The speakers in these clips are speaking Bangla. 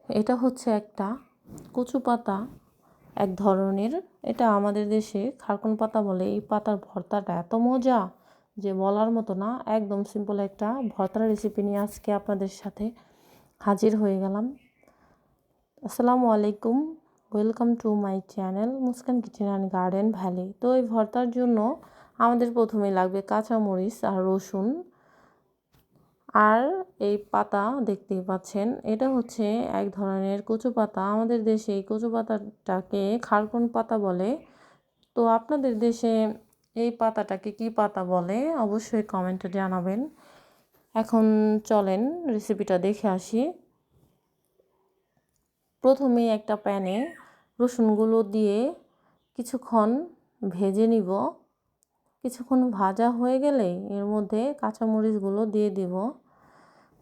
এটা হচ্ছে একটা কচু পাতা এক ধরনের। এটা আমাদের দেশে খারকুন পাতা বলে। এই পাতার ভর্তাটা এত মজা যে বলার মতো না। একদম সিম্পল একটা ভর্তার রেসিপি নিয়ে আজকে আপনাদের সাথে হাজির হয়ে গেলাম। আসসালামু আলাইকুম, welcome to my channel Muskan kitchen and garden valley. তো এই ভর্তার জন্য আমাদের প্রথমেই লাগবে কাঁচামরিচ আর রসুন আর এই পাতা দেখতেই পাচ্ছেন। এটা হচ্ছে এক ধরনের কচু পাতা। আমাদের দেশে এই কচু পাতাটাকে খারকুন পাতা বলে। তো আপনাদের দেশে এই পাতাটাকে কি পাতা বলে অবশ্যই কমেন্টে জানাবেন। এখন চলেন রেসিপিটা দেখে আসি। প্রথমেই একটা প্যানে রসুনগুলো দিয়ে কিছুক্ষণ ভেজে নিব। কিছুক্ষণ ভাজা হয়ে গেলে এর মধ্যে কাঁচামরিচগুলো দিয়ে দিব।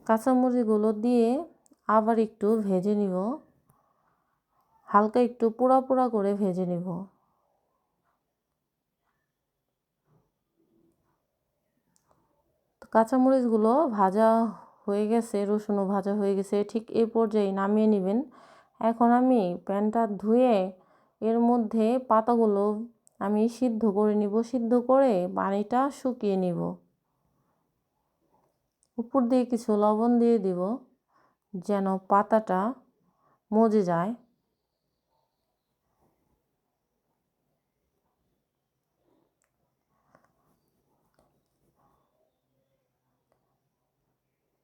কাঁচামরিচগুলো দিয়ে আবার একটু ভেজে নিব, হালকা একটু পোড়া পোড়া করে ভেজে নিব। কাঁচামরিচগুলো ভাজা হয়ে গেছে, রসুনও ভাজা হয়ে গেছে, ঠিক এই পর্যায়ে নামিয়ে নেবেন। এখন আমি প্যানটা ধুয়ে এর মধ্যে পাতাগুলো আমি সিদ্ধ করে নিব। সিদ্ধ করে পানিটা শুকিয়ে নিব। উপর দিয়ে কিছু লবণ দিয়ে দিব যেন পাতাটা মজে যায়।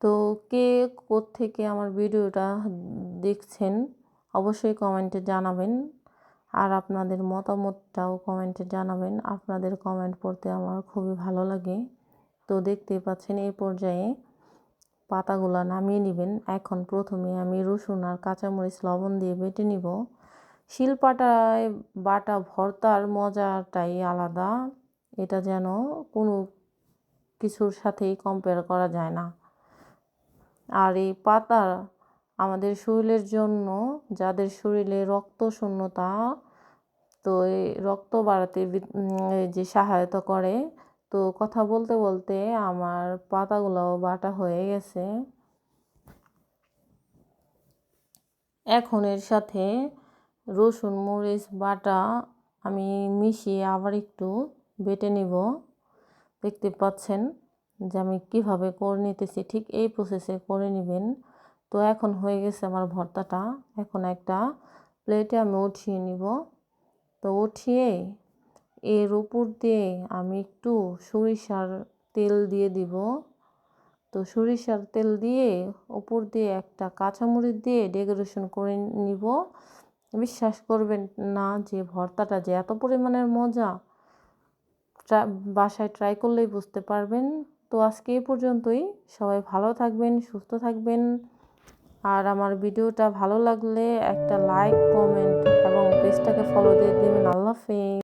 তো কে কোত্থেকে আমার ভিডিওটা দেখছেন অবশ্যই কমেন্টে জানাবেন, আর আপনাদের মতামতটাও কমেন্টে জানাবেন। আপনাদের কমেন্ট পড়তে আমার খুবই ভালো লাগে। তো দেখতেই পাচ্ছেন এই পর্যায়ে পাতাগুলো নামিয়ে নেবেন। এখন প্রথমে আমি রসুন আর কাঁচামরিচ লবণ দিয়ে বেটে নিব। শিলপাটায় বাটা ভর্তার মজাটাই আলাদা। এটা যেন কোনো কিছুর সাথেই কম্পেয়ার করা যায় না। আর এই পাতা আমাদের শরীরের জন্য, যাদের শরীরে রক্ত শূন্যতা, তো এই রক্ত বাড়াতে যে সহায়তা করে। তো কথা বলতে বলতে আমার পাতাগুলোও বাটা হয়ে গেছে। এখন এর সাথে রসুন মরিচ বাটা আমি মিশিয়ে আবার একটু বেটে নিব। দেখতে পাচ্ছেন যে আমি কীভাবে করে নিতেছি, ঠিক এই প্রসেসে করে নেবেন। তো এখন হয়ে গেছে আমার ভর্তাটা। এখন একটা প্লেটে আমি উঠিয়ে নিব। তো উঠিয়ে এর উপর দিয়ে আমি একটু সরিষার তেল দিয়ে দিব। তো সরিষার তেল দিয়ে উপর দিয়ে একটা কাঁচামরিচ দিয়ে ডেকোরেশন করে নিব। বিশ্বাস করবেন না যে ভর্তাটা যে এত পরিমাণের মজা, বাসায় ট্রাই করলেই বুঝতে পারবেন। তো আজকে এই পর্যন্তই। সবাই ভালো থাকবেন, সুস্থ থাকবেন। আর আমার ভিডিওটা ভালো লাগলে একটা লাইক, কমেন্ট এবং পেজটাকে ফলো দিয়ে দিবেন। আল্লাহ হাফেজ।